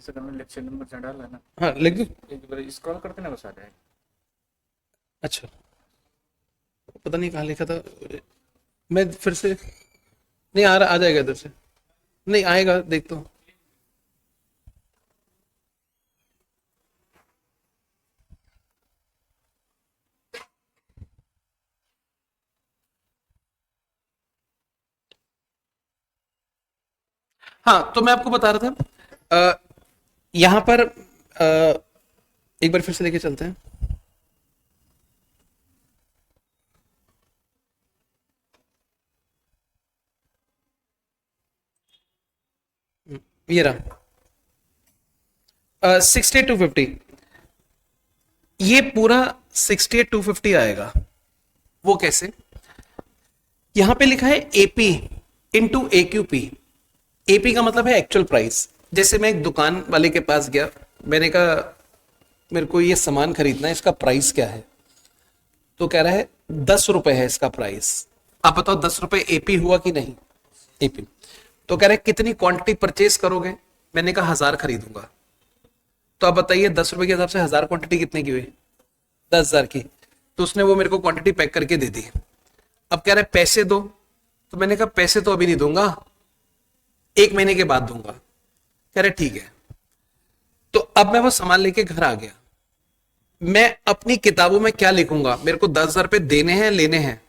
जैसे तुमने lecture number जहाँ डाला है ना, हाँ लिख दूँ। एक बार स्क्रॉल करते ना बस आ जाएगा। अच्छा, पता नहीं कहाँ लिखा था। मैं फिर से, नहीं आ रहा, आ जाएगा इधर से। नहीं आएगा, देखता हूँ। हाँ तो मैं आपको बता रहा था, यहाँ पर एक बार फिर से लेके चलते हैं। ये रहा 68,250। ये पूरा 68,250 आएगा। वो कैसे? यहां पे लिखा है एपी इंटू AQP। एपी का मतलब है एक्चुअल प्राइस। जैसे मैं एक दुकान वाले के पास गया, मैंने कहा मेरे को ये सामान खरीदना है, इसका प्राइस क्या है? तो कह रहा है 10 रुपए है इसका प्राइस। आप बताओ 10 रुपए एपी हुआ कि नहीं? एपी। तो कह रहा है कितनी क्वांटिटी परचेज करोगे? मैंने कहा 1000 खरीदूंगा। तो आप बताइए 10 रुपए के हिसाब से 1000 क्वांटिटी कितने की हुई? 10,000 की। तो उसने वो मेरे को क्वांटिटी पैक करके दे दी। अब कह रहा है पैसे दो। तो मैंने कहा पैसे तो अभी नहीं दूंगा, 1 महीने के बाद दूंगा। कह रहे ठीक है। तो अब मैं वो सामान लेके घर आ गया। मैं अपनी किताबों में क्या लिखूंगा? मेरे को 10,000 रुपए देने हैं, लेने हैं?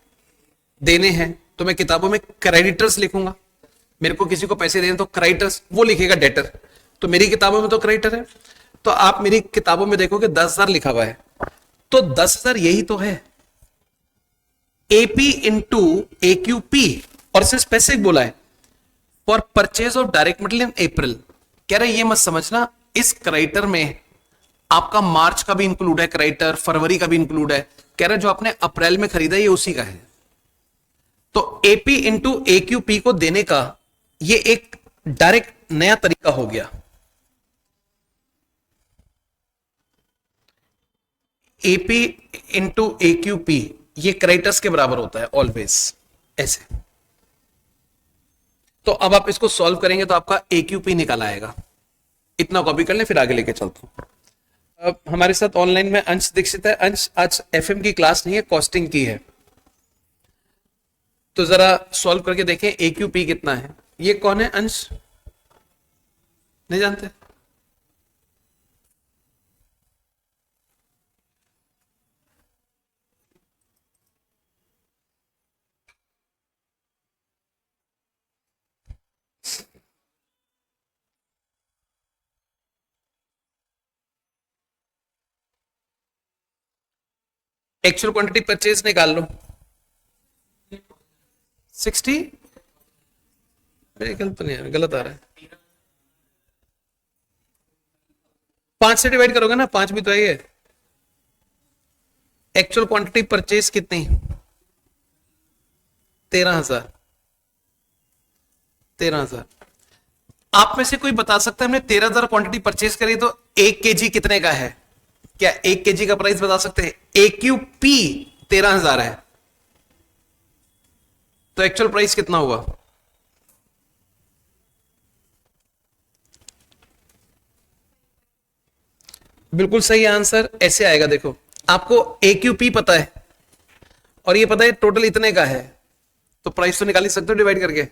देने हैं, तो मैं किताबों में क्रेडिटर्स लिखूंगा। मेरे को किसी को पैसे देने तो क्रेडिटर्स, वो लिखेगा डेटर। तो मेरी किताबों में तो क्रेडिटर है। तो आप मेरी किताबों में देखोगे 10,000 लिखा हुआ है, तो 10,000 यही तो है। AP into AQP। और इससे स्पेसिफिक बोला है for purchase of direct material in April. कह रहे ये मत समझना इस क्रेडिटर में आपका मार्च का भी इंक्लूड है, क्रेडिटर फरवरी का भी इंक्लूड है। कह रहे जो आपने अप्रैल में खरीदा ये उसी का है। तो एपी इंटू AQP को देने का ये एक डायरेक्ट नया तरीका हो गया। एपी इंटू AQP ये क्रेडिटर्स के बराबर होता है ऑलवेज, ऐसे। तो अब आप इसको सॉल्व करेंगे तो आपका AQP निकल आएगा। इतना कॉपी कर लें, फिर आगे लेके चलता हूं। अब हमारे साथ ऑनलाइन में अंश दीक्षित है। अंश आज FM की क्लास नहीं है, कॉस्टिंग की है। तो जरा सॉल्व करके देखें AQP कितना है। ये कौन है अंश? नहीं जानते? एक्चुअल क्वांटिटी परचेज निकाल लो। 60, गलत नहीं है, गलत आ रहा है। 5 से डिवाइड करोगे ना, 5 भी तो है ये। एक्चुअल क्वांटिटी परचेज कितनी? 13,000। 13,000। आप में से कोई बता सकता है हमने 13,000 क्वांटिटी परचेज करी तो 1 kg कितने का है? क्या 1 kg का प्राइस बता सकते हैं? AQP 13,000 है, तो एक्चुअल प्राइस कितना हुआ? बिल्कुल सही आंसर ऐसे आएगा। देखो आपको AQP पता है और ये पता है टोटल इतने का है, तो प्राइस तो निकाल ही सकते हो डिवाइड करके।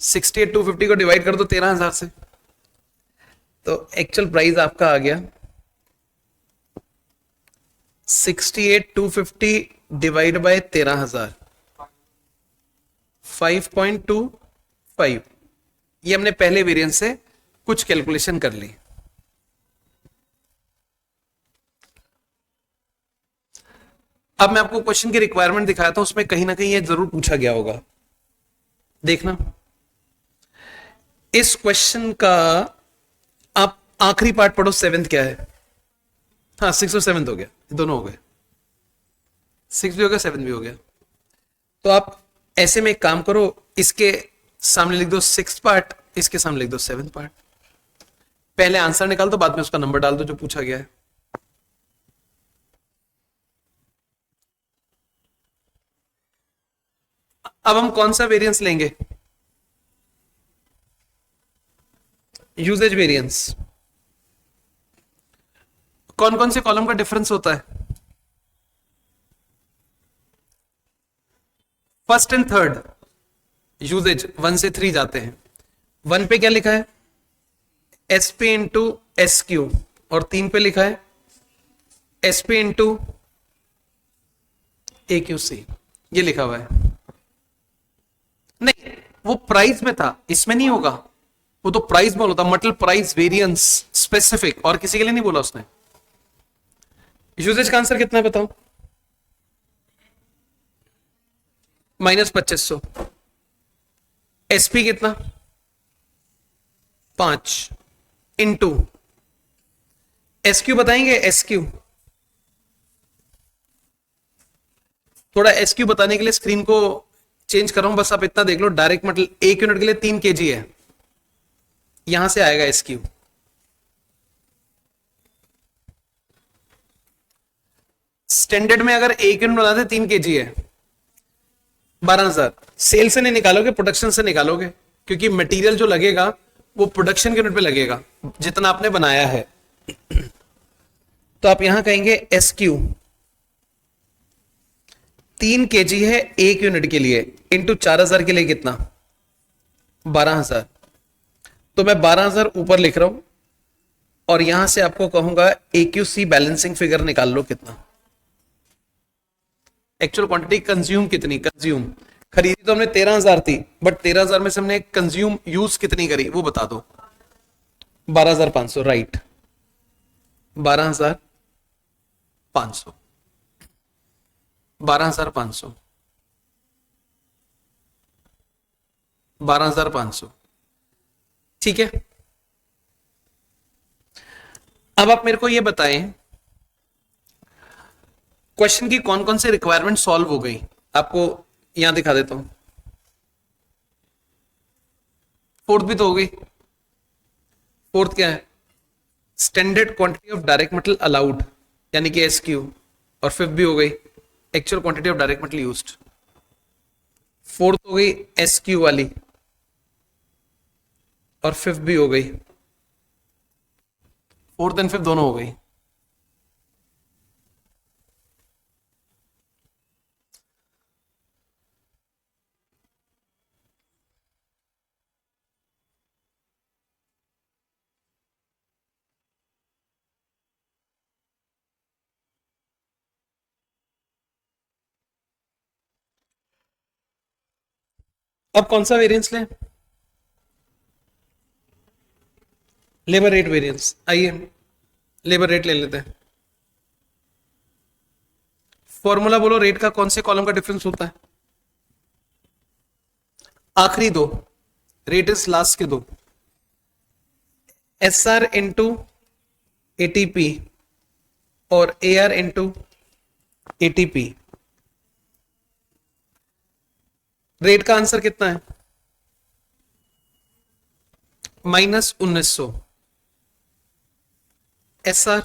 68,250 को डिवाइड कर दो 13,000 से, तो एक्चुअल प्राइस आपका आ गया 68,250 डिवाइड बाय 13,000, 5.25। ये हमने पहले वेरिएंस से कुछ कैलकुलेशन कर ली। अब मैं आपको क्वेश्चन की रिक्वायरमेंट दिखाया था, उसमें कहीं ना कहीं ये जरूर पूछा गया होगा। देखना इस क्वेश्चन का, आप आखिरी पार्ट पढ़ो, 7th क्या है? हाँ 6 और 7th हो गया, दोनों हो गए। 6 भी हो गया, 7 भी हो गया। तो आप ऐसे में एक काम करो, इसके सामने लिख दो 6th पार्ट, इसके सामने लिख दो 7th पार्ट। पहले आंसर निकाल दो, बाद में उसका नंबर डाल दो जो पूछा गया है। अब हम कौन सा वेरिएंस लेंगे? Uses variance. कौन कौन से कॉलम का डिफरेंस होता है? फर्स्ट एंड थर्ड यूजेज 1 से 3 जाते हैं। 1 पे क्या लिखा है? S P into S Q, और 3 पे लिखा है S P into A Q सी, ये लिखा हुआ है। नहीं, वो प्राइस में था, इसमें नहीं होगा। वो तो प्राइस में होता, मतलब प्राइस वेरिएंस स्पेसिफिक, और किसी के लिए नहीं बोला उसने। यूजेज का आंसर कितना है बताओ? -2500। एसपी कितना? 5 इंटू एसक्यू बताएंगे। एसक्यू थोड़ा एसक्यू बताने के लिए स्क्रीन को चेंज कर रहा हूं, बस आप इतना देख लो। डायरेक्ट मतलब 1 यूनिट के लिए 3 kg है, यहां से आएगा एसक्यू। स्टैंडर्ड में अगर 1 यूनिट बनाते 3 kg है, 12,000। सेल से नहीं निकालोगे, प्रोडक्शन से निकालोगे, क्योंकि मटेरियल जो लगेगा वो प्रोडक्शन के यूनिट पे लगेगा जितना आपने बनाया है। तो आप यहां कहेंगे एस क्यू 3 kg है 1 यूनिट के लिए, इंटू 4,000 के लिए कितना? 12,000। तो मैं 12,000 ऊपर लिख रहा हूं, और यहां से आपको कहूंगा AQC बैलेंसिंग फिगर निकाल लो कितना। एक्चुअल क्वांटिटी कंज्यूम कितनी? कंज्यूम खरीदी तो हमने 13,000 थी, बट 13,000 में से हमने कंज्यूम यूज कितनी करी वो बता दो। 12,500, राइट। 12,500, 12,500, 12,500, ठीक है। अब आप मेरे को ये बताएं, क्वेश्चन की कौन कौन से रिक्वायरमेंट सॉल्व हो गई। आपको यहां दिखा देता हूं। फोर्थ भी तो हो गई। फोर्थ क्या है? Standard quantity of direct metal allowed, यानी कि एसक्यू। और फिफ्थ भी हो गई, actual quantity of direct metal used. Fourth हो गई एसक्यू वाली, और फिफ्थ भी हो गई। फोर्थ एंड फिफ्थ दोनों हो गई। अब कौन सा वेरिएंस लें? Labour rate variance. आइए लेबर रेट ले लेते हैं। फॉर्मूला बोलो, रेट का कौन से कॉलम का डिफरेंस होता है? आखिरी दो, रेट इज लास्ट के दो। एस आर इंटू एटीपी और ए आर इंटू एटीपी। रेट का आंसर कितना है? -1900। एस आर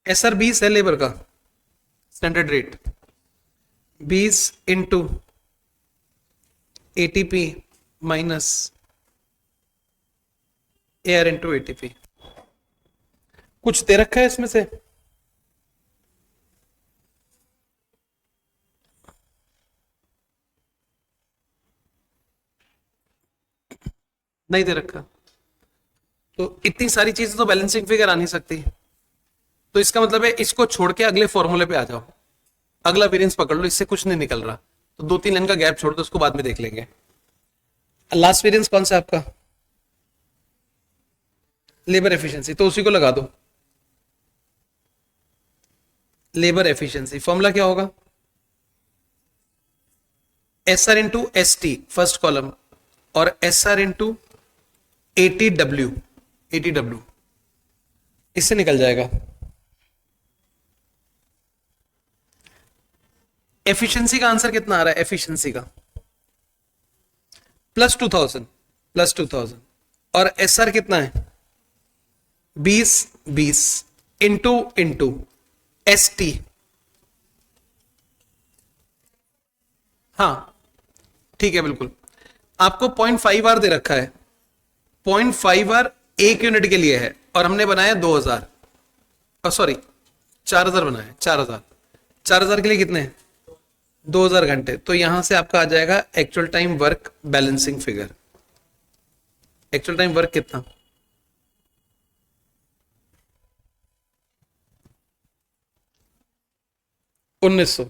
SR 20 है लेबर का standard rate. 20 into ATP minus AR into ATP। कुछ दे रखा है इसमें से? नहीं दे रखा। तो इतनी सारी चीजें तो बैलेंसिंग फिगर आ नहीं सकती। तो इसका मतलब है इसको छोड़ के अगले फॉर्मूले पे आ जाओ, अगला वेरिएंस पकड़ लो, इससे कुछ नहीं निकल रहा। तो 2-3 लाइन का गैप छोड़ दो, उसको बाद में देख लेंगे। लास्ट वेरिएंस कौन सा है आपका? लेबर एफिशिएंसी, तो उसी को लगा दो। लेबर एफिशिएंसी फॉर्मूला क्या होगा? SR into ST first column, और SR इंटू ATW, ATW, इससे निकल जाएगा। एफिशिएंसी का आंसर कितना आ रहा है? एफिशिएंसी का +2000, +2000। और SR कितना है? 20 इंटू ST। हाँ ठीक है, बिल्कुल। आपको 0.5 आर दे रखा है, 0.5 आर 1 यूनिट के लिए है और हमने बनाया 2000, सॉरी 4000 बनाया, 4000 के लिए कितने हैं 2000 घंटे। तो यहां से आपका आ जाएगा actual time work balancing figure. Actual time work कितना, $1900।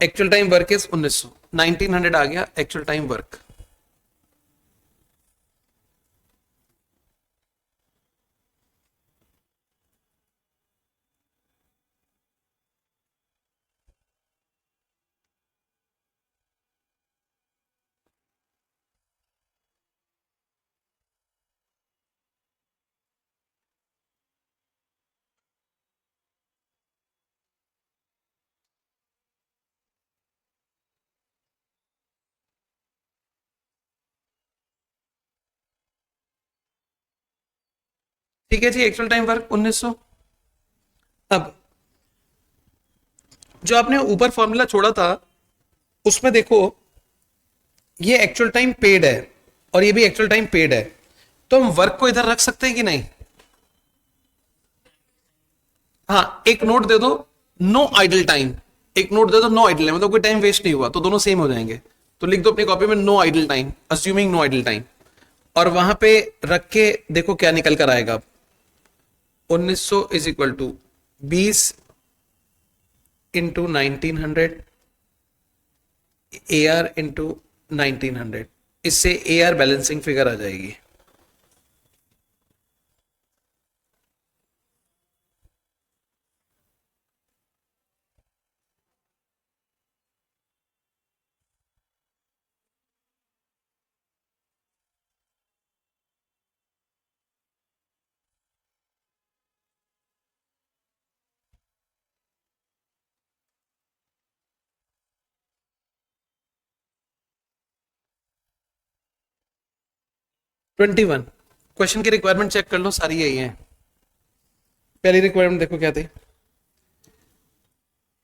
एक्चुअल टाइम वर्क इज 1900, 1900 आ गया एक्चुअल टाइम वर्क। ठीक है जी, एक्चुअल टाइम वर्क 1900। अब जो आपने ऊपर फॉर्मूला छोड़ा था उसमें देखो ये एक्चुअल टाइम पेड है और ये भी एक्चुअल टाइम पेड है, तो हम वर्क को इधर रख सकते हैं कि नहीं। हाँ, एक नोट दे दो नो आइडल टाइम, एक नोट दे दो नो आइडल टाइम, मतलब कोई टाइम वेस्ट नहीं हुआ, तो दोनों सेम हो जाएंगे। तो लिख दो अपनी कॉपी में no idle time, assuming no idle time, और वहां पे रख के देखो क्या निकल कर आएगा। 1900 is equal to 20 into 1900 AR into 1900, इससे AR बैलेंसिंग फिगर आ जाएगी। ट्वेंटी वन क्वेश्चन की रिक्वायरमेंट चेक कर लो, सारी यही है। पहली रिक्वायरमेंट देखो क्या थी,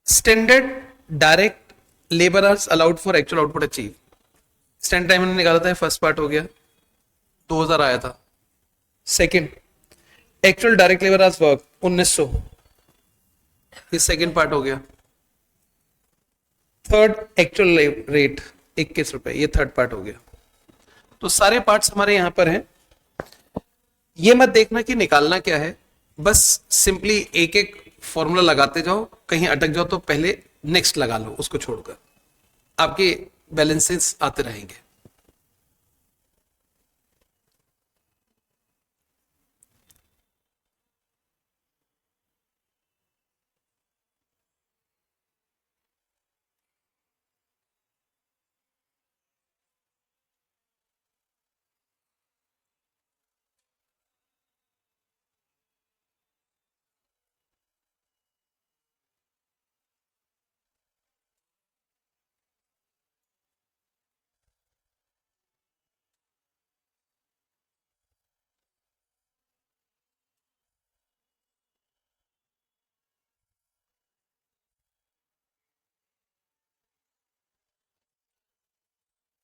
standard direct labour hours allowed for actual output achieve. Standard time हमने निकाला था, फर्स्ट पार्ट हो गया 2000 आया था। Second, actual direct labour hours work 1900, ये सेकंड पार्ट हो गया। थर्ड, एक्चुअल रेट 21 रुपए, ये थर्ड पार्ट हो गया। तो सारे पार्ट्स हमारे यहां पर हैं। ये मत देखना कि निकालना क्या है, बस सिंपली एक एक फॉर्मूला लगाते जाओ, कहीं अटक जाओ तो पहले नेक्स्ट लगा लो, उसको छोड़कर आपके बैलेंसेस आते रहेंगे।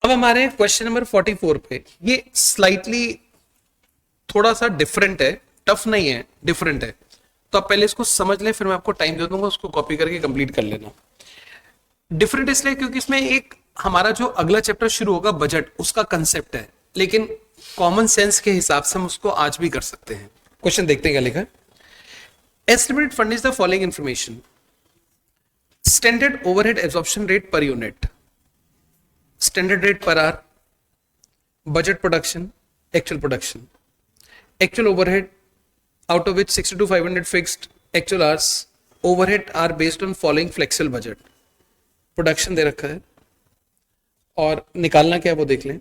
अब हमारे क्वेश्चन नंबर 44 पे, ये स्लाइटली थोड़ा सा डिफरेंट है, टफ नहीं है, डिफरेंट है। तो आप पहले इसको समझ लें, फिर मैं आपको टाइम दे दूंगा, उसको कॉपी करके कंप्लीट कर लेना। डिफरेंट इसलिए क्योंकि इसमें एक हमारा जो अगला चैप्टर शुरू होगा बजट, उसका कंसेप्ट है, लेकिन कॉमन सेंस के हिसाब से हम उसको आज भी कर सकते हैं। क्वेश्चन देखते हैं क्या लिखा है। Estimated fund is the following information, standard overhead absorption rate per unit, standard rate per hour, budget production, actual production, actual overhead, out of which 60 to 500 fixed actual hours, overhead are based on following flexible budget। Production दे रखा है और निकालना क्या है वो देख लें।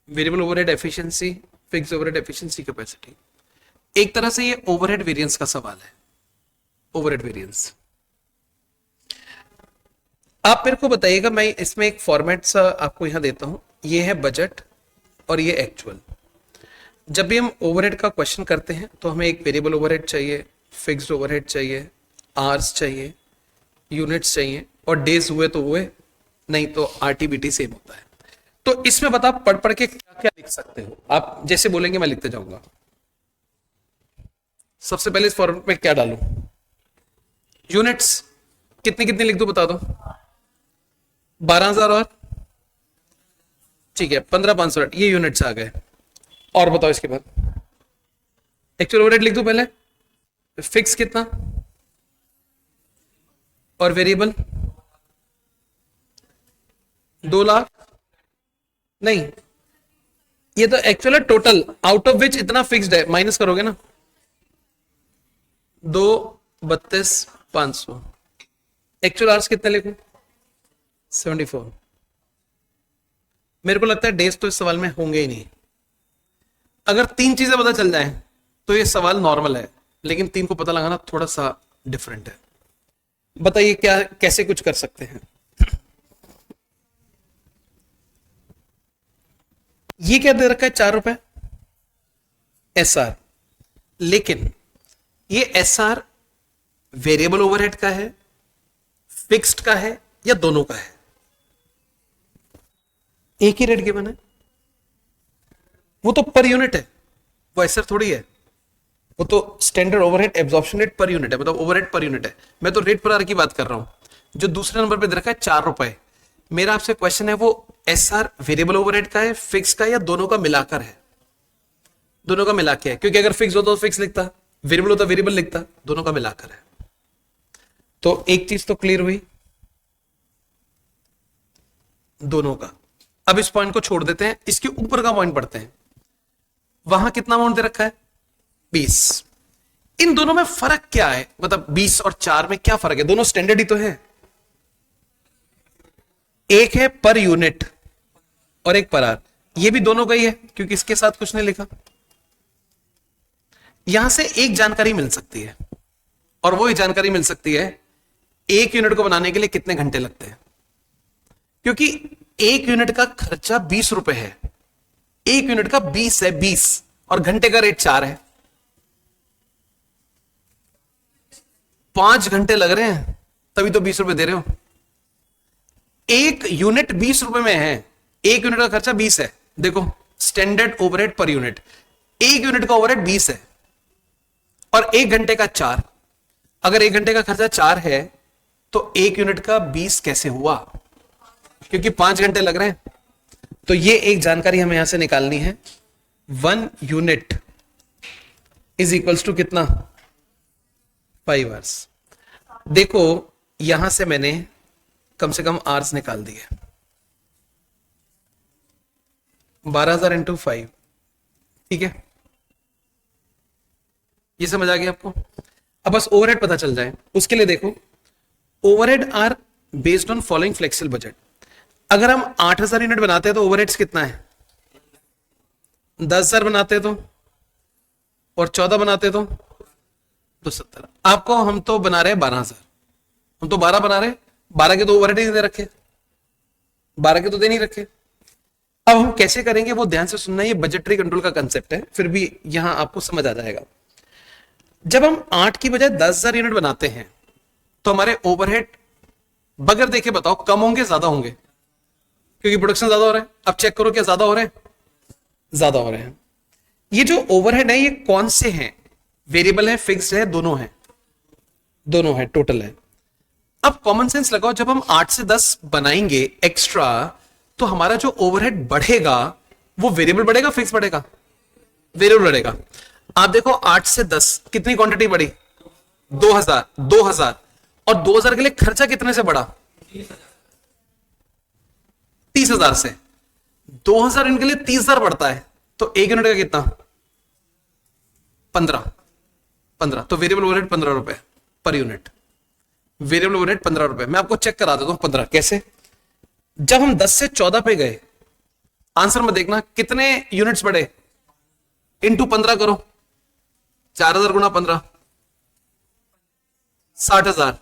Variable overhead efficiency, fix overhead efficiency, capacity. एक तरह से ये ओवरहेड वेरिएंस का सवाल है, ओवरहेड वेरिएंस। आप मेरे को बताइएगा, मैं इसमें एक फॉर्मेट सा आपको यहां देता हूं, ये है बजट और ये एक्चुअल। जब भी हम ओवरहेड का क्वेश्चन करते हैं तो हमें एक वेरिएबल ओवरहेड चाहिए, फिक्स्ड ओवरहेड चाहिए, आवर्स चाहिए, यूनिट्स चाहिए, और डेज हुए तो हुए, नहीं तो आरटीबीटी सेम होता है। तो इसमें बता पढ़ पढ़ के क्या क्या लिख सकते हो आप, जैसे बोलेंगे मैं लिखते जाऊंगा। सबसे पहले इस फॉर्मेट में क्या डालूं, यूनिट्स कितनी कितनी लिख दो बता दो, 12,000 और ठीक है 15,500, ये यूनिट्स आ गए। और बताओ इसके बाद एक्चुअल ओवरहेड लिख दो पहले, फिक्स कितना और वेरिएबल 2 लाख, नहीं ये तो एक्चुअल है टोटल, आउट ऑफ विच इतना फिक्स्ड है, माइनस करोगे ना, 2,32,500। एक्चुअल आवर्स कितने लिखूं, 74। मेरे को लगता है डेज तो इस सवाल में होंगे ही नहीं। अगर 3 चीजें पता चल जाए तो ये सवाल नॉर्मल है, लेकिन 3 को पता लगाना थोड़ा सा डिफरेंट है। बताइए क्या कैसे कुछ कर सकते हैं। ये क्या दे रखा है, 4 रुपए एसआर, लेकिन ये एसआर वेरिएबल ओवरहेड का है, फिक्स्ड का है या दोनों का है? एक ही रेट गिवन है, वो तो पर यूनिट है, वो एसआर थोड़ी है, वो तो standard overhead absorption rate per unit है, मतलब ओवरहेड पर यूनिट है। मैं तो रेट पर आवर की बात कर रहा हूं। जो दूसरे नंबर पे दे रखा है 4 रुपए, मेरा आपसे क्वेश्चन है वो एसआर वेरिएबल ओवरहेड का है, फिक्स का, या दोनों का मिलाकर है? दोनों का मिला के है, क्योंकि अगर फिक्स होता तो फिक्स लिखता, वेरिएबल होता वेरिएबल लिखता, दोनों का मिलाकर है। तो एक चीज तो क्लियर हुई, दोनों का। अब इस पॉइंट को छोड़ देते हैं, इसके ऊपर का पॉइंट पढ़ते हैं। वहां कितना अमाउंट दे रखा है, 20। इन दोनों में फर्क क्या है, मतलब 20 और 4 में क्या फर्क है? दोनों स्टैंडर्ड ही तो है। एक है पर यूनिट और एक पर आवर, ये भी दोनों का ही है क्योंकि इसके साथ कुछ नहीं लिखा। यहां से एक जानकारी मिल सकती है, और वो जानकारी मिल सकती है एक यूनिट को बनाने के लिए कितने घंटे लगते हैं, क्योंकि एक यूनिट का खर्चा 20 रुपए है, एक यूनिट का 20 है, 20 और घंटे का रेट 4 है, 5 घंटे लग रहे हैं, तभी तो 20 रुपए दे रहे हो। एक यूनिट 20 रुपए में है, एक यूनिट का खर्चा 20 है। देखो स्टैंडर्ड ओवरहेड पर यूनिट, एक यूनिट का ओवरहेड 20 है और एक घंटे का 4। अगर एक घंटे का खर्चा 4 है तो एक यूनिट का 20 कैसे हुआ, क्योंकि 5 घंटे लग रहे हैं। तो ये एक जानकारी हमें यहां से निकालनी है, 1 यूनिट इज इक्वल्स टू कितना, 5 आवर्स। देखो यहां से मैंने कम से कम आवर्स निकाल दिए, 12,000 इंटू 5, ठीक है, ये समझ आ गया आपको। अब बस ओवरहेड पता चल जाए, उसके लिए देखो overhead are based on following flexible budget. अगर हम 8,000 यूनिट बनाते हैं तो ओवरहेड्स कितना है, 10,000 बनाते तो, और 14 बनाते तो 70। आपको हम तो बना रहे हैं 12,000, हम तो 12 बना रहे हैं, 12 के तो ओवरहेड ही दे रखे, 12 के तो दे नहीं रखे। अब हम कैसे करेंगे वो ध्यान से सुनना, ये बजटरी कंट्रोल का कंसेप्ट है, फिर भी यहां आपको समझ आ जाएगा। जब हम 8 की बजाय 10,000 यूनिट बनाते हैं तो हमारे ओवरहेड बगैर देखे बताओ कम होंगे ज्यादा होंगे, क्योंकि प्रोडक्शन ज्यादा हो रहा है। अब चेक करो क्या ज्यादा हो रहे हैं, ज्यादा हो रहे हैं। ये जो ओवरहेड है ये कौन से हैं, वेरिएबल है, फिक्स्ड है, दोनों है, दोनों है, टोटल है। अब कॉमन सेंस लगाओ, जब हम 8 से 10 बनाएंगे एक्स्ट्रा तो हमारा जो ओवरहेड बढ़ेगा वो वेरिएबल बढ़ेगा, फिक्स बढ़ेगा, वेरिएबल बढ़ेगा। आप देखो 8 से 10 कितनी क्वांटिटी बढ़ी, 2,000, 2,000, और 2,000 के लिए खर्चा कितने से बढ़ा, 30,000 से। 2,000 यूनिट के लिए 30,000 बढ़ता है, तो एक यूनिट का कितना, 15, तो वेरिएबल ओवरहेड 15 रुपए पर यूनिट, वेरिएबल ओवरहेड 15 रुपए। मैं आपको चेक करा देता हूं 15 कैसे। जब हम 10 से 14 पे गए, आंसर में देखना कितने यूनिट्स बढ़े, इंटू 15 करो, 4,000 गुना 15, 60,000।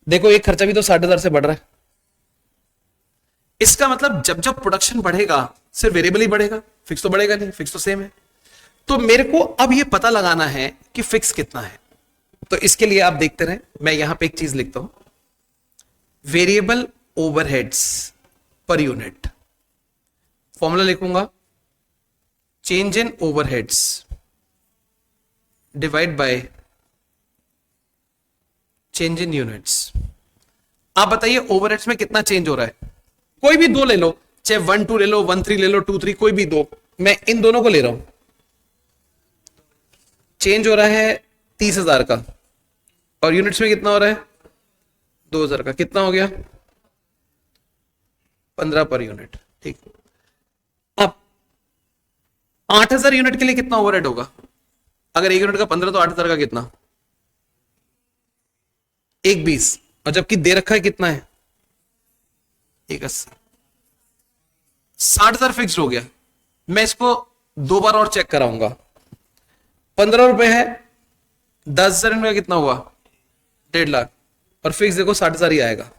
देखो एक खर्चा भी तो 60,000 से बढ़ रहा है। इसका मतलब जब जब प्रोडक्शन बढ़ेगा सिर्फ वेरिएबल ही बढ़ेगा, फिक्स तो बढ़ेगा नहीं, फिक्स तो सेम है। तो मेरे को अब ये पता लगाना है कि फिक्स कितना है। तो इसके लिए आप देखते रहे, मैं यहां पे एक चीज लिखता हूं, variable overheads per unit. Formula लिखूंगा, change in overheads divide by change in units. आप बताइए ओवरहेड्स में कितना चेंज हो रहा है? कोई भी दो ले लो, चाहे 1 2 ले लो, 1 3 ले लो, 2 3, कोई भी दो, मैं इन दोनों को ले रहा हूं। चेंज हो रहा है 30,000 का, और यूनिट्स में कितना हो रहा है? 2,000 का। कितना हो गया? 15 पर यूनिट। ठीक। अब 8,000 यूनिट के लिए कितना ओवरहेड होगा? अगर एक यूनिट का 15 तो 8,000 का कितना? 1 20। और जबकि दे रखा है कितना है? 1 80। 60,000 फिक्स हो गया। मैं इसको 2 बार और चेक कराऊंगा। 15 रुपए है, 10,000 यूनिट का कितना हुआ? 1.5 लाख। और फिक्स देखो 60,000 ही आएगा।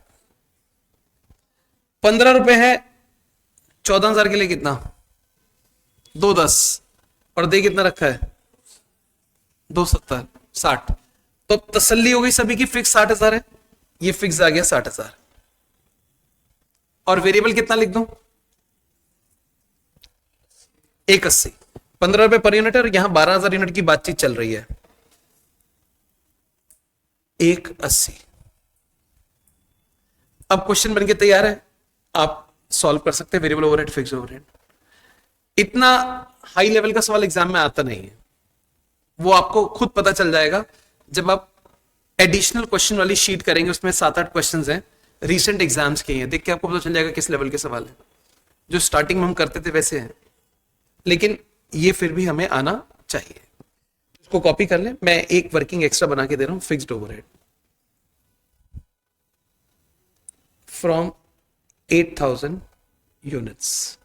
15 रुपए है, 14,000 के लिए कितना? 210। और दे कितना रखा है? 270। 60। तो तसल्ली हो गई सभी की, फिक्स 60,000 है। ये फिक्स आ गया 60,000। और वेरिएबल कितना लिख दूं? 180। 15 रुपए पर यूनिट है, और यहां 12,000 यूनिट की बातचीत चल रही है। 180। अब क्वेश्चन बनके तैयार है, आप सॉल्व कर सकते हैं वेरिएबल ओवरहेड, फिक्स ओवरहेड। इतना हाई लेवल का सवाल एग्जाम में आता नहीं है, वो आपको खुद पता चल जाएगा जब आप एडिशनल क्वेश्चन वाली शीट करेंगे। उसमें 7 8 क्वेश्चन हैं, रीसेंट एग्जाम्स के हैं, देख के आपको पता चल जाएगा किस लेवल के सवाल है। जो स्टार्टिंग में हम करते थे वैसे हैं, लेकिन ये फिर भी हमें आना चाहिए। इसको कॉपी कर ले, मैं एक वर्किंग एक्स्ट्रा बना के दे रहा हूं। Fixed overhead from 8,000 units,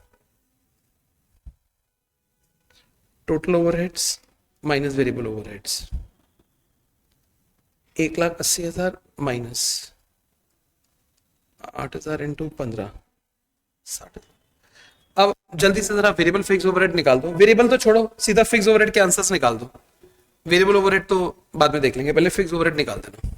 total overheads minus variable overheads, 1,80,000 minus 8,000 into 15, 60। अब जल्दी से जरा वेरिएबल फिक्स ओवरहेड निकाल दो। वेरिएबल तो छोड़ो, सीधा फिक्स ओवरहेड के आंसर्स निकाल दो। वेरिएबल ओवरहेड तो बाद में देख लेंगे, पहले फिक्स ओवरहेड निकाल देना।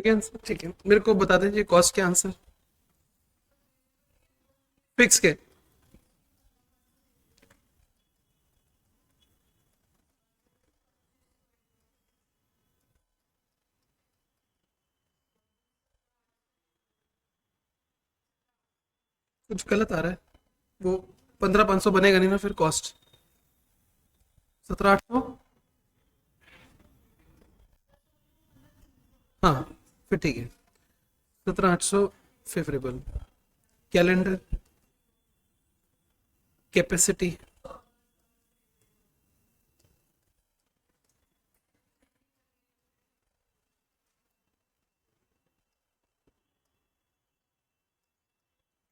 आगे आंसर ठीक है, मेरे को बता दीजिए कॉस्ट के आंसर फिक्स के। कुछ गलत आ रहा है, वो 15,500 बनेगा नहीं ना फिर कॉस्ट। 17,800। हाँ फिर ठीक है, 17,800 favourable. Calendar capacity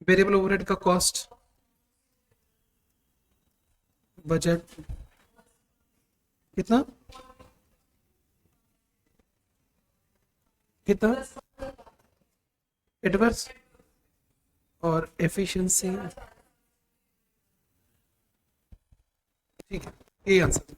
variable overhead का कॉस्ट बजट कितना कितना एडवर्स और एफिशिएंसी। ठीक है, ये आंसर।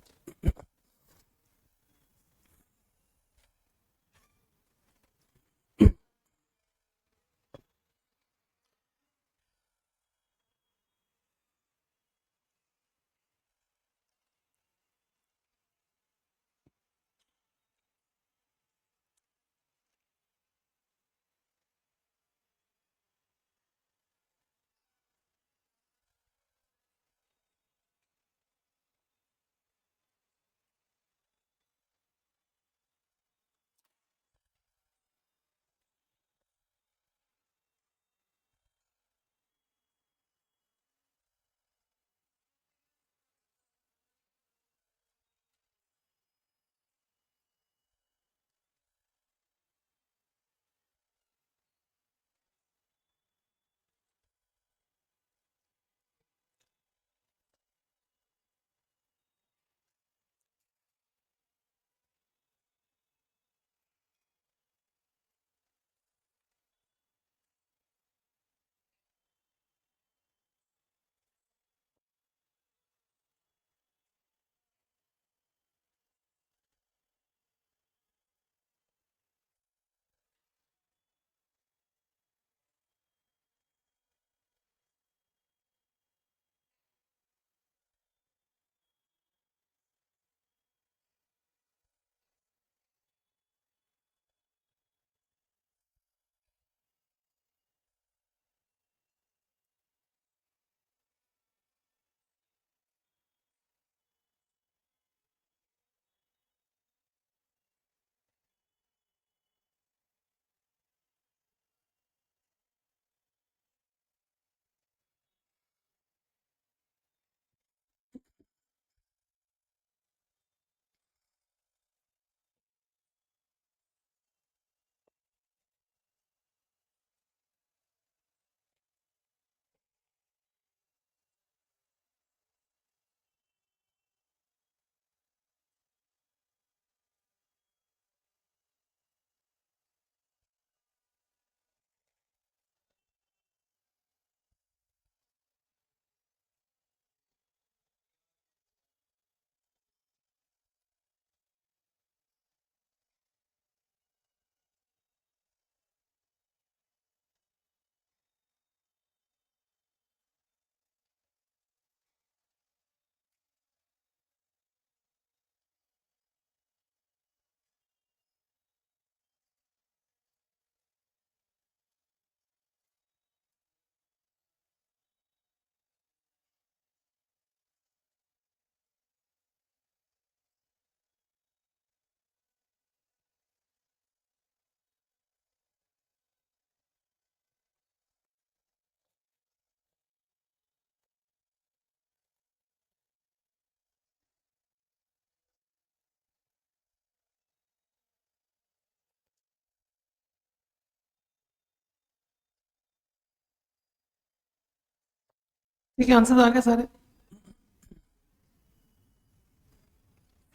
ठीक है, आंसर आ गए सारे।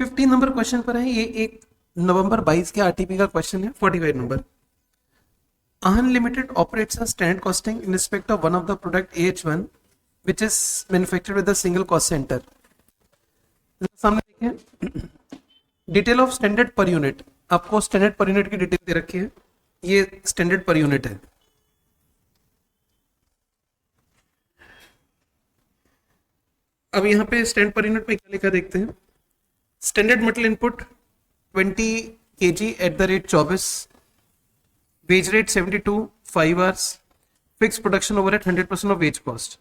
15 नंबर क्वेश्चन पर है, ये एक नवंबर 22 के आरटीपी का क्वेश्चन है। 45 number. Unlimited operates a standard costing in respect of one of the product AH1 which is manufactured with a single cost center. सामने देखिए detail of standard per unit, आपको स्टैंडर्ड पर यूनिट की detail दे रखी है। ये standard per unit है। अब यहां पे स्टैंड पर यूनिट में क्या लिखा देखते हैं। Standard metal input 20 kg at the rate 24, wage rate 72, 5 hours, fix production overhead 100% of ways cost.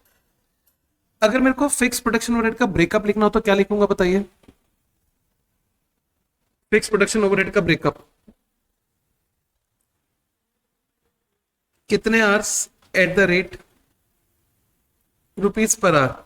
अगर मेरे को फिक्स प्रोडक्शन ओवरहेड का ब्रेकअप लिखना हो तो क्या लिखूंगा बताइए। फिक्स प्रोडक्शन ओवरहेड का ब्रेकअप कितने hours at the rate rupees per hour.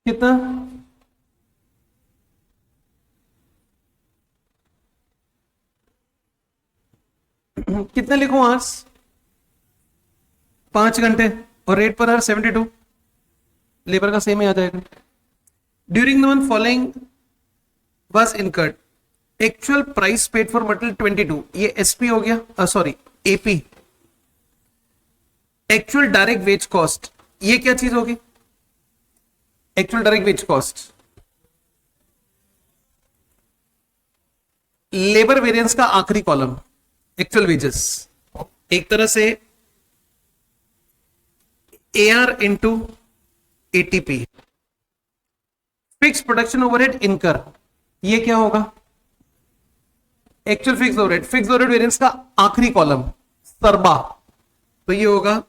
कितना, कितने लिखूं आवर्स, 5 घंटे, और रेट पर आवर 72, लेबर का सेम ही आ जाएगा। During the month following was incurred actual price paid for material 22, ये एसपी हो गया, sorry AP. Actual direct wage cost, ये क्या चीज होगी, actual direct wage cost labour variance का आखिरी कॉलम, एक्चुअल वेजेस, एक तरह से AR into ATP. Fix production overhead incur, ये क्या होगा, actual fix overhead, fix overhead variance का आखिरी कॉलम सरबा, तो ये होगा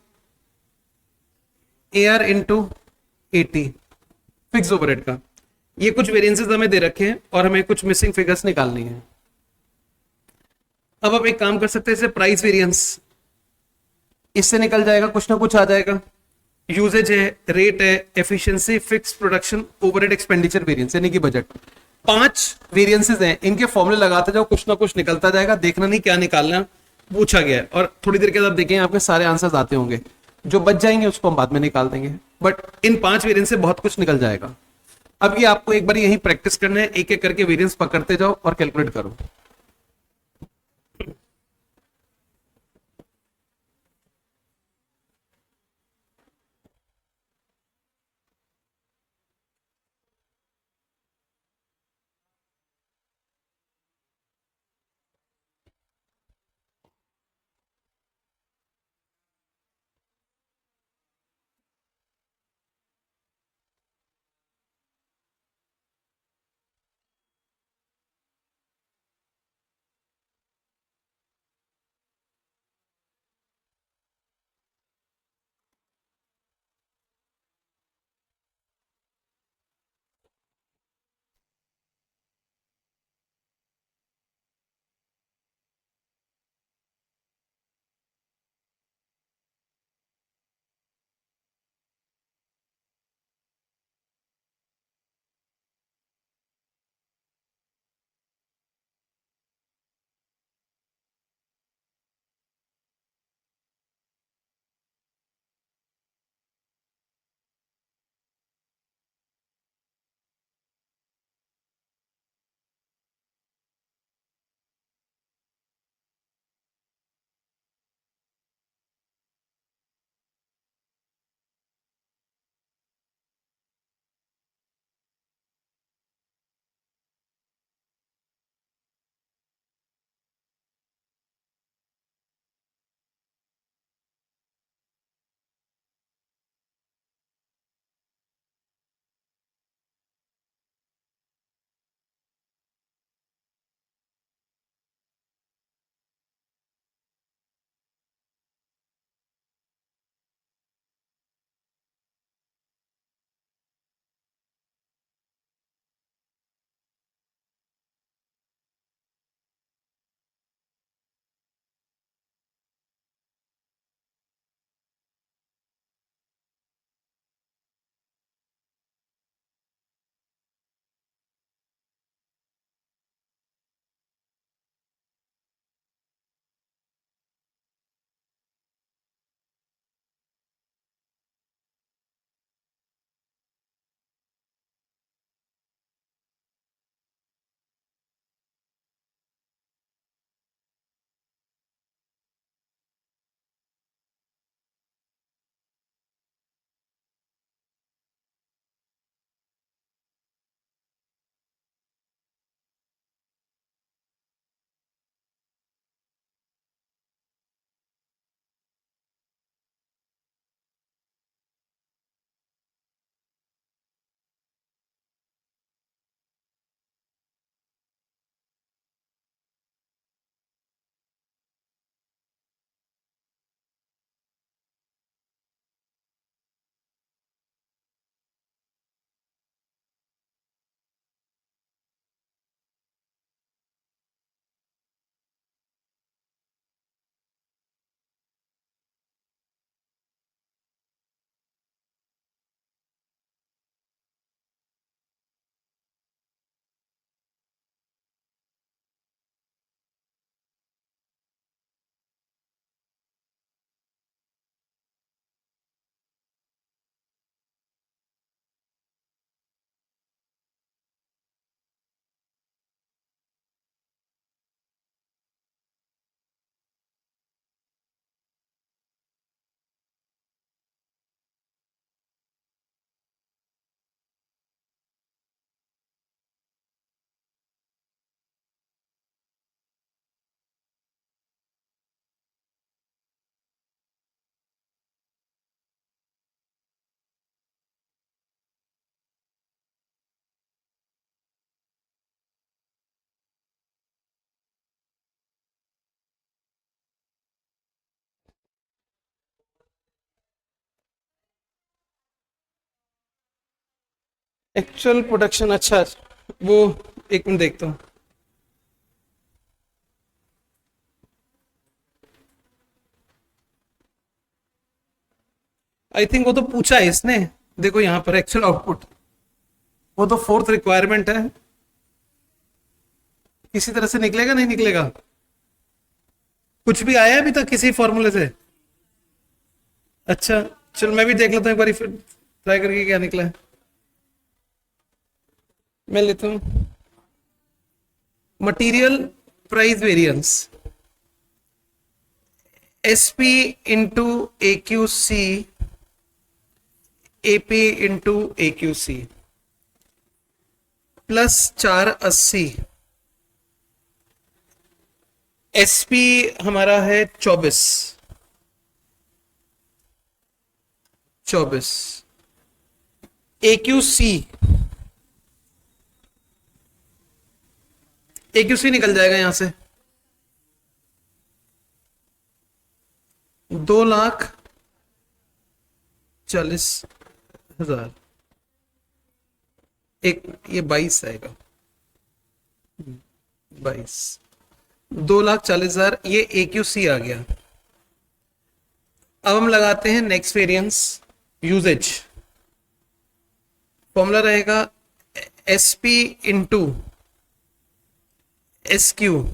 AR into AT fix overhead का। ये कुछ वेरिएंसेस हमें दे रखे हैं और हमें कुछ मिसिंग फिगर्स निकालनी है। अब आप एक काम कर सकते हैं, जैसे प्राइस वेरिएंस, इससे निकल जाएगा, कुछ ना कुछ आ जाएगा। यूजेज है, रेट है, efficiency, fix production, overhead expenditure variance यानी कि बजट। 5 वेरिएंसेस हैं, इनके फॉर्मूले लगाते जाओ, कुछ ना कुछ निकलता जाएगा, देखना नहीं क्या निकालना पूछा गया है, और थोड़ी देर के बाद आप देखेंगे आपके सारे आंसर्स आते होंगे, जो बच जाएंगे उसको हम बाद में निकाल देंगे, बट इन 5 वेरिएंस से बहुत कुछ निकल जाएगा। अब ये आपको एक बार यही प्रैक्टिस करना है, एक एक करके वेरिएंस पकड़ते जाओ और कैलकुलेट करो। एक्चुअल प्रोडक्शन, अच्छा वो एक मिनट देखता हूँ। आई थिंक वो तो पूछा है इसने, देखो यहाँ पर एक्चुअल आउटपुट, वो तो फोर्थ रिक्वायरमेंट है, किसी तरह से निकलेगा नहीं निकलेगा? कुछ भी आया है अभी तक किसी फॉर्मूले से? अच्छा, चलो मैं भी देख लेता हूँ एक बार फिर ट्राई करके क्या निकला है। मैं लेता हूँ material price variance, S P into A Q C, A P into A Q C plus 480, S P हमारा है 24, A Q C, A Q सी निकल जाएगा यहां से 2,40,000, एक ये 22 आएगा, 22, 2,40,000, ये ए क्यू सी आ गया। अब हम लगाते हैं नेक्स्ट वेरिएंस यूजेज, फॉर्मूला रहेगा S P into S Q,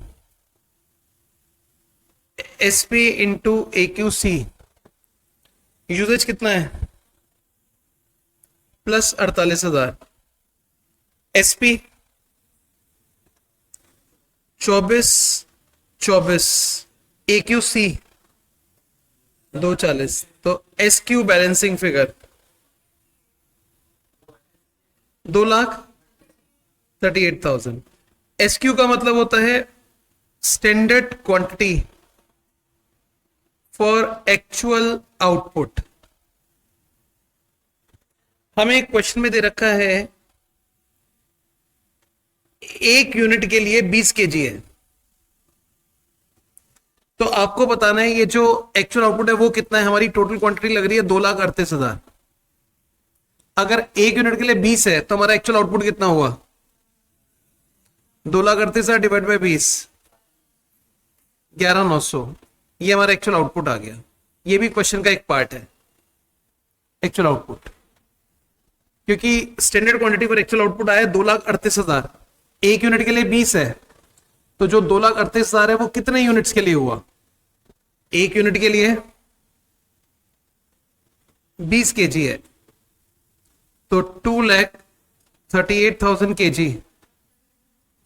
S P into A Q C, usage कितना है plus 48,000, S P 24, A Q C 240, तो S Q balancing figure 2,38,000। S Q का मतलब होता है standard quantity for actual output. हमें एक क्वेश्चन में दे रखा है एक यूनिट के लिए 20 केजी है, तो आपको बताना है ये जो एक्चुअल आउटपुट है वो कितना है। हमारी टोटल क्वांटिटी लग रही है 2,38,000, अगर एक यूनिट के लिए 20 है तो हमारा एक्चुअल आउटपुट कितना हुआ, 2,38,000 डिवाइड बाई 20, 11,900, ये हमारा एक्चुअल आउटपुट आ गया। ये भी क्वेश्चन का एक पार्ट है एक्चुअल आउटपुट, क्योंकि स्टैंडर्ड क्वांटिटी पर एक्चुअल आउटपुट आया 2,38,000, एक यूनिट के लिए 20 है, तो जो 2,38,000 है वो कितने यूनिट्स के लिए हुआ, एक यूनिट के लिए 20 केजी है, तो 2,38,000 केजी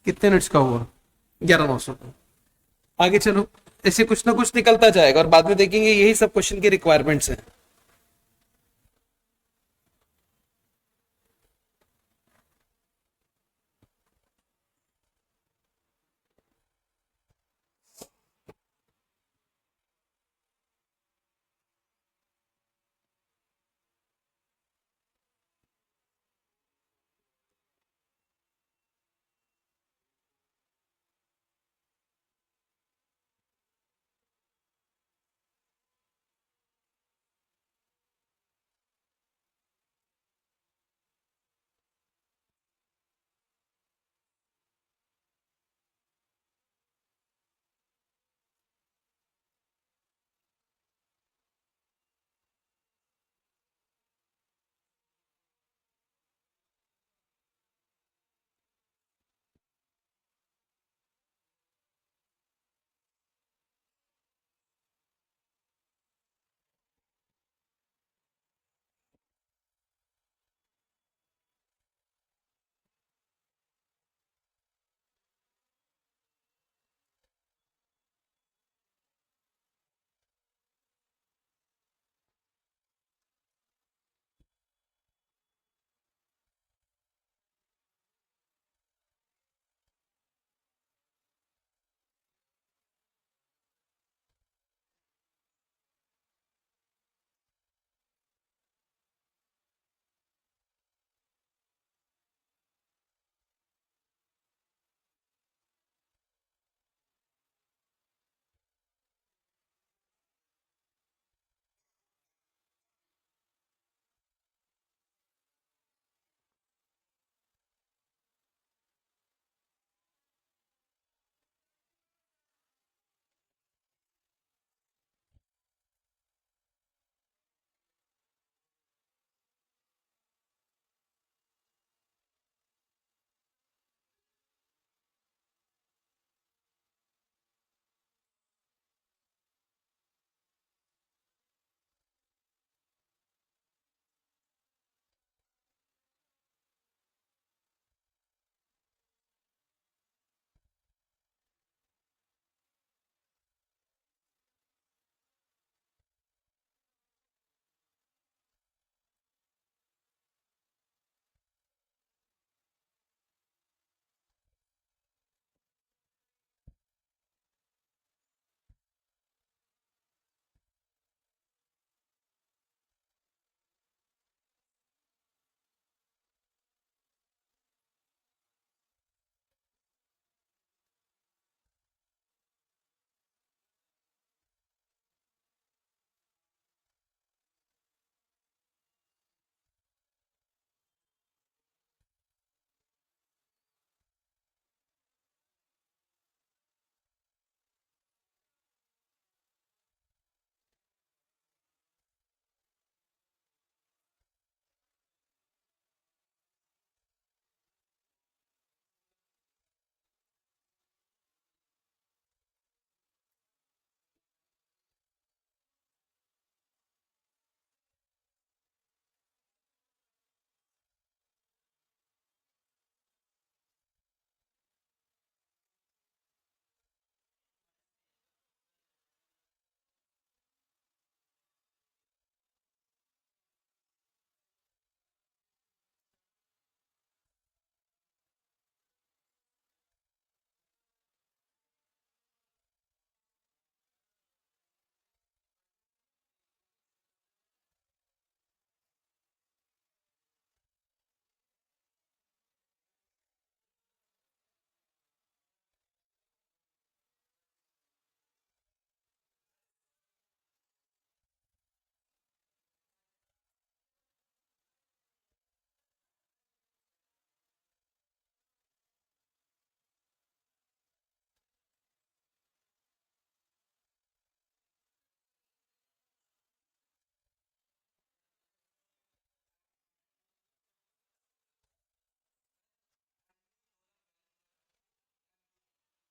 कितने यूनिट्स का हुआ, 11,900 का। आगे चलो, ऐसे कुछ ना कुछ निकलता जाएगा और बाद में देखेंगे यही सब क्वेश्चन की रिक्वायरमेंट्स हैं।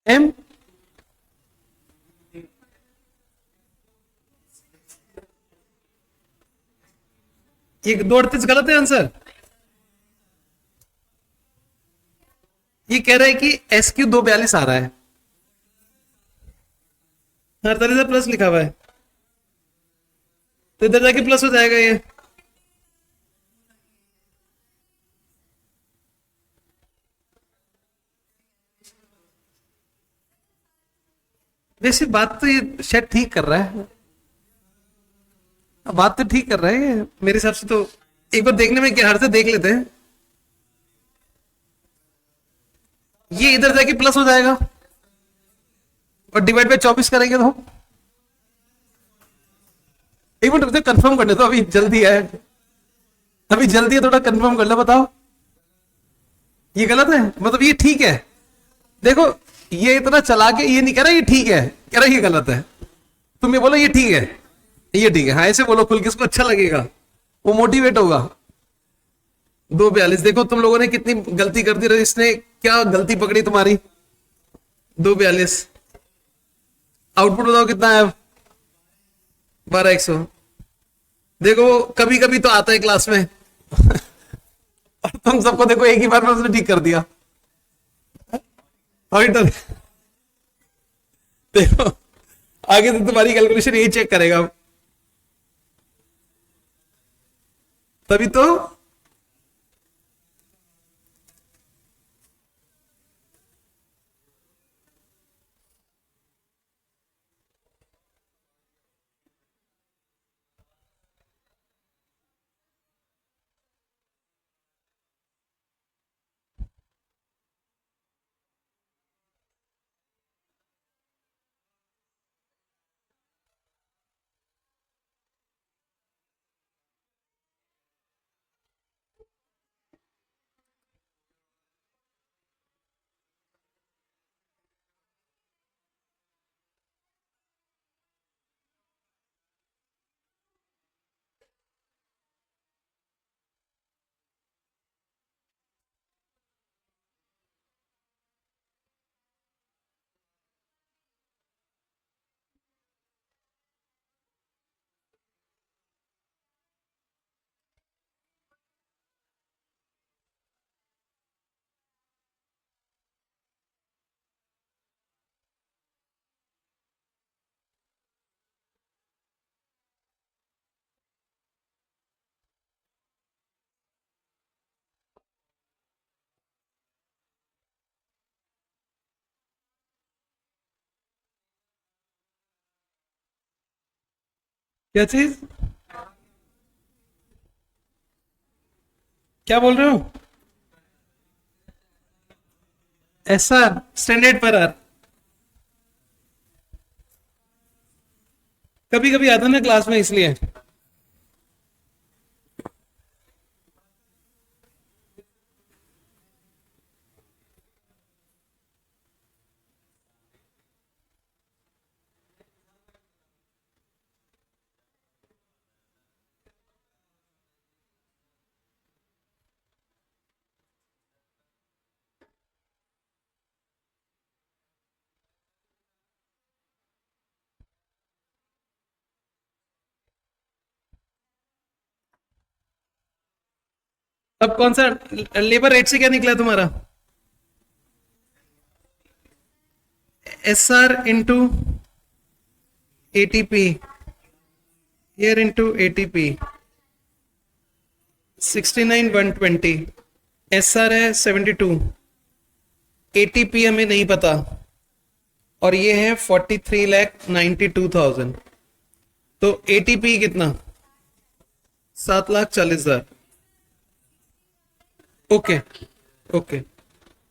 एम, ये 238 गलत है आंसर। ये कह रहा है कि एस क्यू 242 आ रहा है, 48 से प्लस लिखा हुआ है, तो इधर जाके प्लस हो जाएगा ये। वैसे बात तो ये शायद ठीक कर रहा है, बात तो ठीक कर रहा है ये मेरे हिसाब से। तो एक बार देखने में क्या हर से देख लेते हैं, ये इधर जाके प्लस हो जाएगा और डिवाइड बाय 24 करेंगे तो एक मिनट रुको, कंफर्म करने तो, अभी जल्दी है, अभी जल्दी है, थोड़ा कंफर्म कर लो, बताओ ये गलत है मतलब ये ठीक है। देखो ये इतना चला के ये नहीं कह रहा ये ठीक है, कह रहा ये गलत है। तुम ये बोलो ये ठीक है, ये ठीक है, हाँ ऐसे बोलो खुल के, इसको अच्छा लगेगा, वो मोटिवेट होगा। 242, देखो तुम लोगों ने कितनी गलती कर दी, इसने क्या गलती पकड़ी तुम्हारी। 242 आउटपुट बताओ कितना है अब, 12100। देखो कभी कभी तो आता है क्लास में और तुम सबको देखो एक ही बार में उसने ठीक कर दिया। ऑडिटर देखो आगे तो तुम्हारी कैलकुलेशन यही चेक करेगा, तभी तो। क्या चीज, क्या बोल रहे हो। SR स्टैंडर्ड पर आर, कभी कभी आता ना क्लास में इसलिए। अब कौन सा लेबर रेट से क्या निकला तुम्हारा, SR into ATP here into ATP 69,120, SR है 72, ATP हमें नहीं पता, और ये है 43,92,000। तो ATP कितना, 7,40,000। ओके ओके,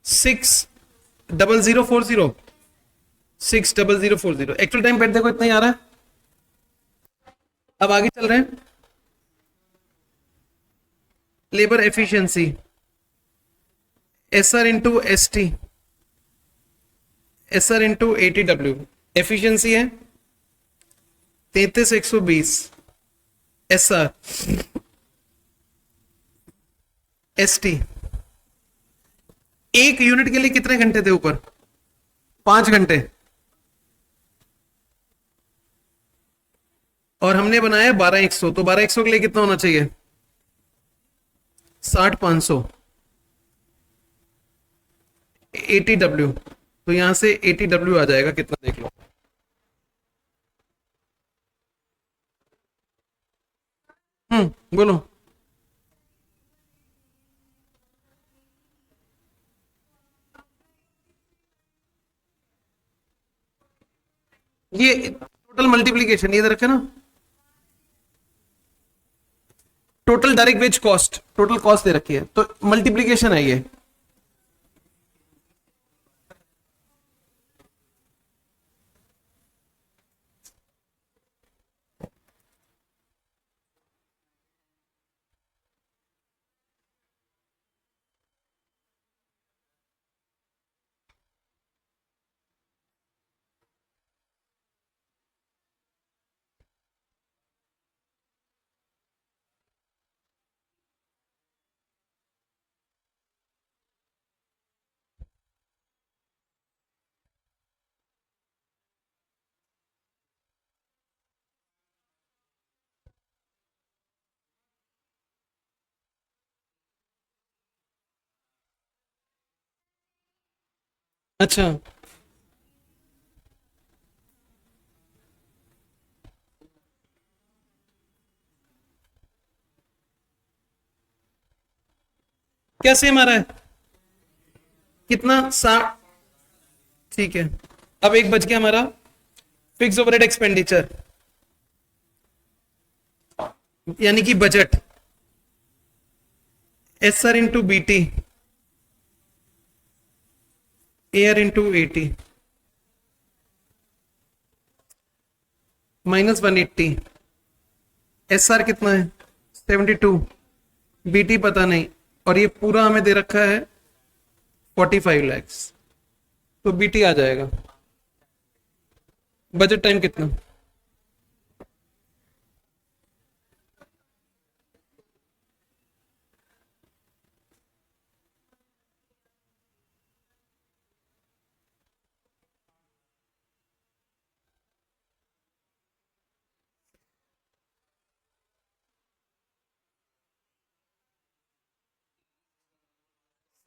60040, 60040 एक्चुअल टाइम बेट देखो इतना ही आ रहा है। अब आगे चल रहे हैं, labour efficiency SR into ST, SR into ATW, efficiency है 33,120, SR ST एक यूनिट के लिए कितने घंटे थे ऊपर, 5 घंटे, और हमने बनाया 12,100, तो 12,100 के लिए कितना होना चाहिए? 60,500, 80 W। तो यहां से 80 W आ जाएगा, कितना देख लो। बोलो। ये टोटल मल्टीप्लीकेशन इधर रखे ना, total direct wage cost, total cost दे रखी है, तो मल्टीप्लीकेशन है ये। अच्छा, क्या सेम आ रहा है? कितना? 60। ठीक है, अब एक बच गया हमारा फिक्स ओवरहेड एक्सपेंडिचर, यानी कि budget. S R into B T, A R into 80, -180। S R कितना है? 72। बीटी पता नहीं, और ये पूरा हमें दे रखा है 45 lakhs, तो बीटी आ जाएगा। बजट टाइम कितना?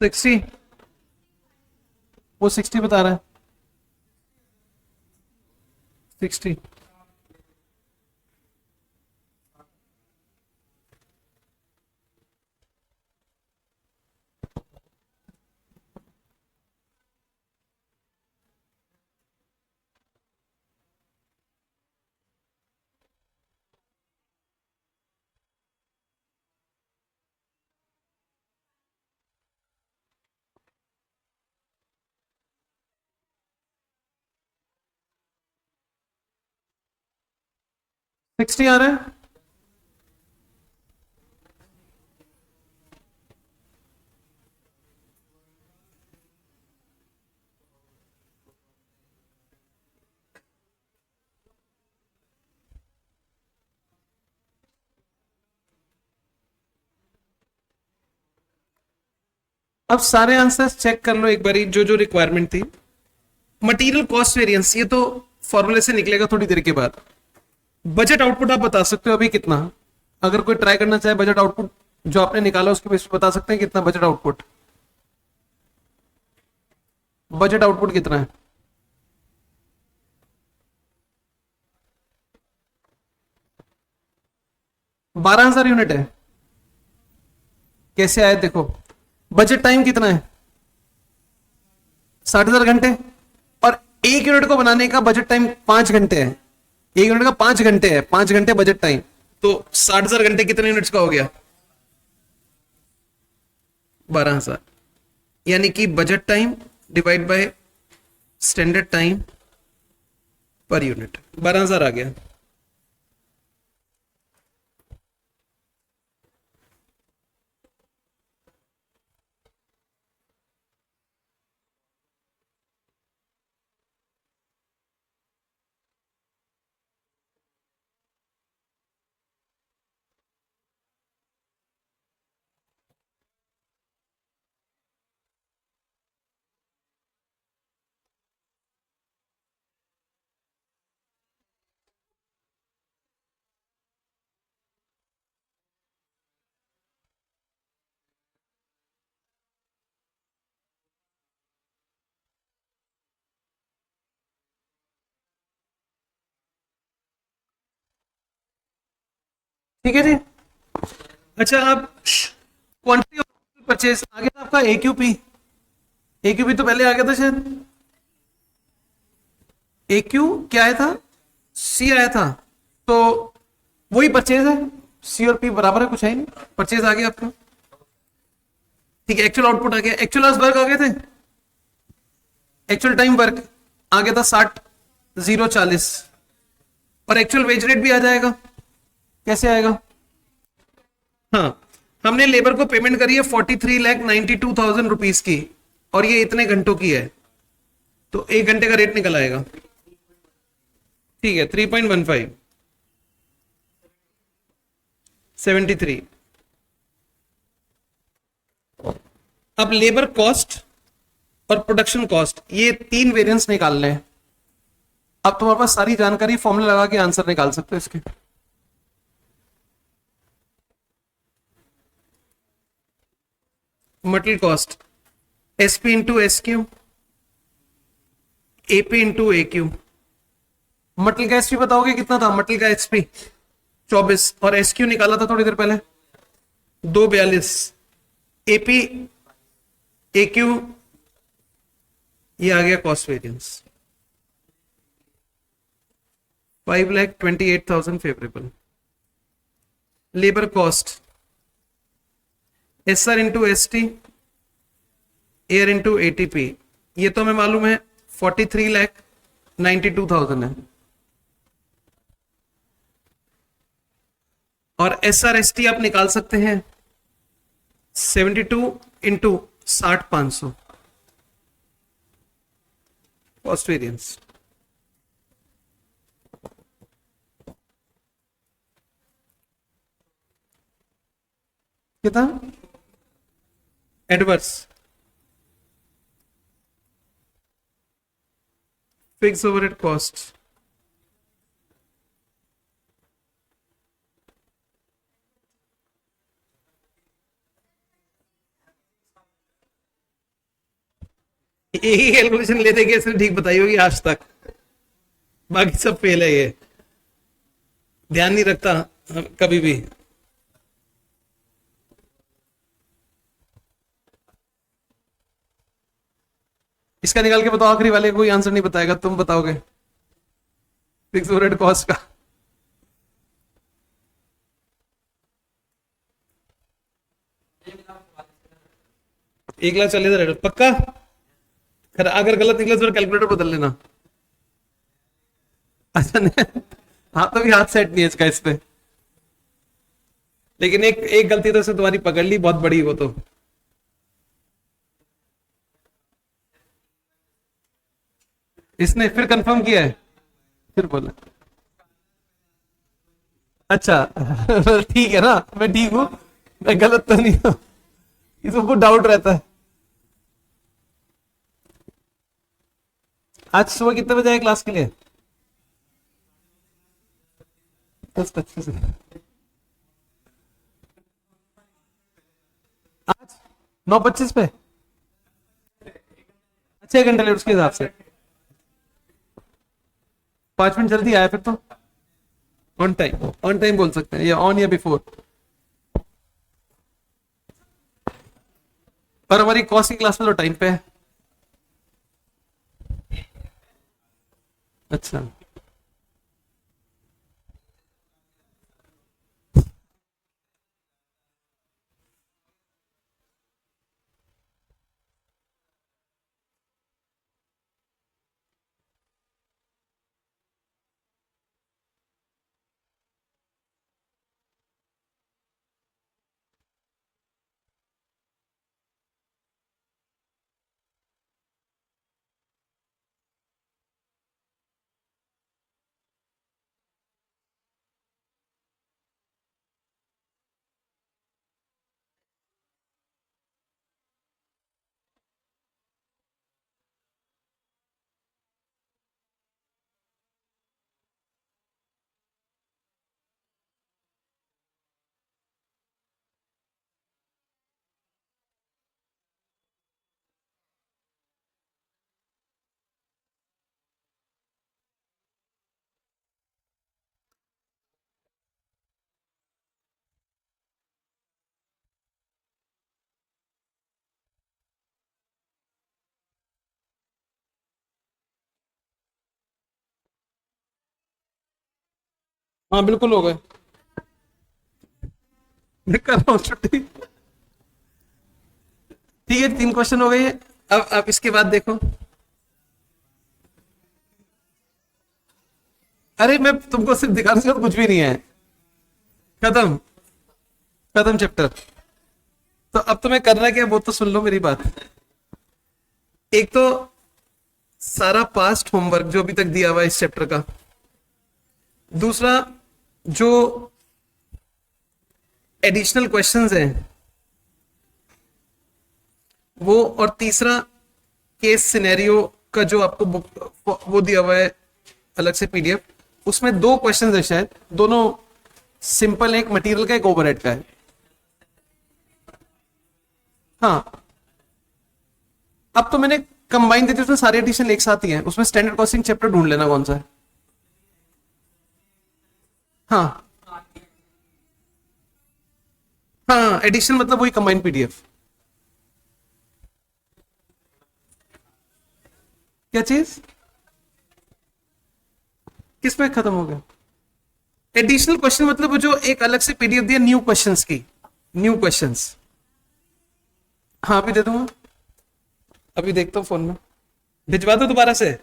सिक्सटी, वो 60 बता रहा है। 60। सिक्सटी आ रहा है। अब सारे आंसर्स चेक कर लो एक बारी, जो जो रिक्वायरमेंट थी। मटेरियल कॉस्ट वेरिएंस, ये तो फॉर्मूले से निकलेगा थोड़ी देर के बाद। बजट आउटपुट आप बता सकते हो अभी कितना, अगर कोई ट्राई करना चाहे बजट आउटपुट जो आपने निकाला उसके बेस पे बता सकते हैं कितना बजट आउटपुट। बजट आउटपुट कितना है? 12,000 यूनिट है। कैसे आए देखो। बजट टाइम कितना है? 60,000 घंटे, और एक यूनिट को बनाने का बजट टाइम 5 घंटे है। एक यूनिट का 5 घंटे है, 5 घंटे बजट टाइम, तो 60,000 घंटे कितने यूनिट्स का हो गया? 12,000, यानी कि budget time divide by standard time per unit, 12,000 आ गया। ठीक है जी। अच्छा, आप क्वांटिटी ऑफ परचेज आ गया था आपका AQP। AQP तो पहले आ गया था शायद। AQ क्या आया था? C आया था। तो वही परचेज है। C और P बराबर है, कुछ है ही नहीं। परचेज आ गया आपका। ठीक है, एक्चुअल आउटपुट आ गया, एक्चुअल आवर्स वर्क आ गए थे, एक्चुअल टाइम वर्क आ गया था 60,040, और एक्चुअल वेज रेट भी आ जाएगा। कैसे आएगा? हाँ, हमने लेबर को पेमेंट करी है 43,92,000 रुपीज की, और ये इतने घंटों की है, तो 1 घंटे का रेट निकल आएगा। ठीक है, 3.15 73। अब लेबर कॉस्ट और प्रोडक्शन कॉस्ट, ये 3 वेरिएंस निकालने हैं। अब तुम्हारे पास सारी जानकारी, फॉर्मूला लगा के आंसर निकाल सकते हो इसके। Material cost SP into SQ, AP into AQ। Material का SP बताओगे कितना था? मटेरियल का SP 24, और SQ निकाला था थोड़ी देर पहले 242। AP AQ, ये आ गया cost variance 5,28,000 favourable. Labour cost SR into ST, air into ATP, ये तो हमें मालूम है 43,92,000 है। और SR/ST आप निकाल सकते हैं 72 इंटू 60,500 कॉस्ट वेरिएंस। कितना? एडवर्स फिक्स ओवरहेड कॉस्ट, यही कैलकुलेशन लेते कि इसने ठीक बताई होगी आज तक, बाकी सब फेल है, ये ध्यान नहीं रखता कभी भी। इसका निकाल के बताओ, आखिरी वाले कोई आंसर नहीं बताएगा, तुम बताओगे फिक्स ओवरहेड कॉस्ट का। 1,40,000 पक्का? अगर गलत निकले तो कैलकुलेटर बदल लेना। अच्छा नहीं, हाँ तो भी हाथ सेट नहीं है इसका इस पे, लेकिन एक एक गलती तो से तुम्हारी पकड़ ली, बहुत बड़ी वो तो। इसने फिर कंफर्म किया है, फिर बोला अच्छा ठीक है ना, मैं ठीक हूं, मैं गलत तो नहीं हूं, इसको डाउट रहता है। आज सुबह कितने बजे आए क्लास के लिए? 10:25। आज 9:25 पे, 6 घंटे लेट उसके हिसाब से, 5 मिनट जल्दी आया फिर तो। ऑन टाइम, ऑन टाइम बोल सकते हैं, या ऑन या बिफोर। पर हमारी कॉस्ट की क्लास में तो टाइम पे है। अच्छा, हाँ बिल्कुल हो गए, मैं कर रहा हूँ छुट्टी। ठीक है, 3 क्वेश्चन हो गए। अब इसके बाद देखो। अरे मैं तुमको सिर्फ दिखाने से कुछ भी नहीं है। खत्म, खत्म चैप्टर। तो अब तुम्हें करना क्या है वो तो सुन लो मेरी बात। एक तो सारा पास्ट होमवर्क जो अभी तक दिया हुआ है इस चैप्टर का, दूसरा जो एडिशनल क्वेश्चंस हैं वो, और तीसरा केस सिनेरियो का जो आपको बुक वो दिया हुआ है अलग से पीडीएफ, उसमें 2 क्वेश्चंस है शायद, दोनों सिंपल, एक मटेरियल का एक ओवरहेड का है। हाँ, अब तो मैंने कंबाइन देती, उसमें सारे एडिशन एक साथ ही है। उसमें स्टैंडर्ड कॉस्टिंग चैप्टर ढूंढ लेना कौन सा है। हाँ हाँ, एडिशन मतलब वही कंबाइन पीडीएफ। क्या चीज, किसमें खत्म हो गया? एडिशनल क्वेश्चन मतलब वो जो एक अलग से पीडीएफ दिया न्यू क्वेश्चंस की, न्यू क्वेश्चंस। हाँ अभी दे दूंगा, अभी देखता हूँ फोन में, भिजवा दो दोबारा से।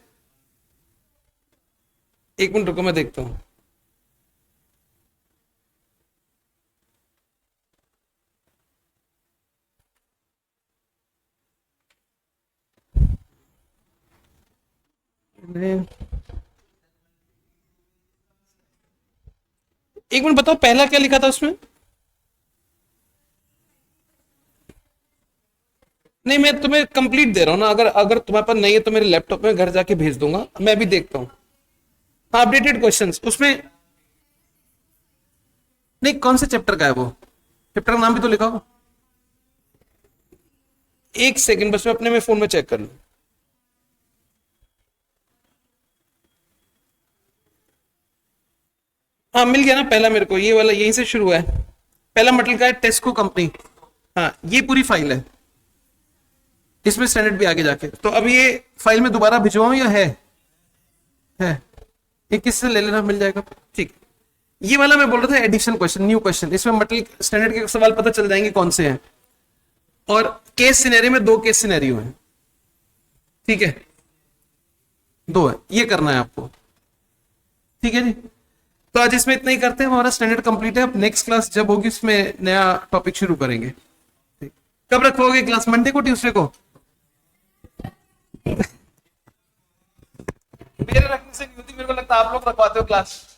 1 मिनट रुको, मैं देखता हूँ। एक मिनट बताओ, पहला क्या लिखा था उसमें? नहीं, मैं तुम्हें कंप्लीट दे रहा हूँ ना, अगर अगर तुम्हारे पास नहीं है तो मेरे लैपटॉप में घर जाके भेज दूंगा, मैं भी देखता हूँ। हाँ, अपडेटेड क्वेश्चंस उसमें। नहीं, कौन से चैप्टर का है वो? चैप्टर का नाम भी तो लिखा हो। 1 सेकंड बस, मैं अपने में फोन में चेक कर लूँ। हाँ मिल गया ना पहला मेरे को, ये वाला यहीं से शुरू है। पहला मटेरियल का है टेस्को कंपनी। हाँ, ये पूरी फाइल है, इसमें स्टैंडर्ड भी आगे जाके। तो अब ये फाइल में दोबारा भिजवाऊं या है ये किससे ले लेना, मिल जाएगा। ठीक, ये वाला मैं बोल रहा था एडिशनल क्वेश्चन, न्यू क्वेश्चन, इसमें मटेरियल स्टैंडर्ड के सवाल पता चल जाएंगे कौन से हैं। और केस सिनेरियो में 2 केस सिनेरियो हैं, ठीक है, 2 है, ये करना है आपको। ठीक है जी, तो आज इसमें इतना ही करते हैं, हमारा स्टैंडर्ड कंप्लीट है। अब नेक्स्ट क्लास जब होगी उसमें नया टॉपिक शुरू करेंगे। ठीक। कब रखोगे क्लास, मंडे को, ट्यूसडे को? मेरे रखने से नहीं होती, मेरे को लगता है आप लोग रखवाते हो क्लास।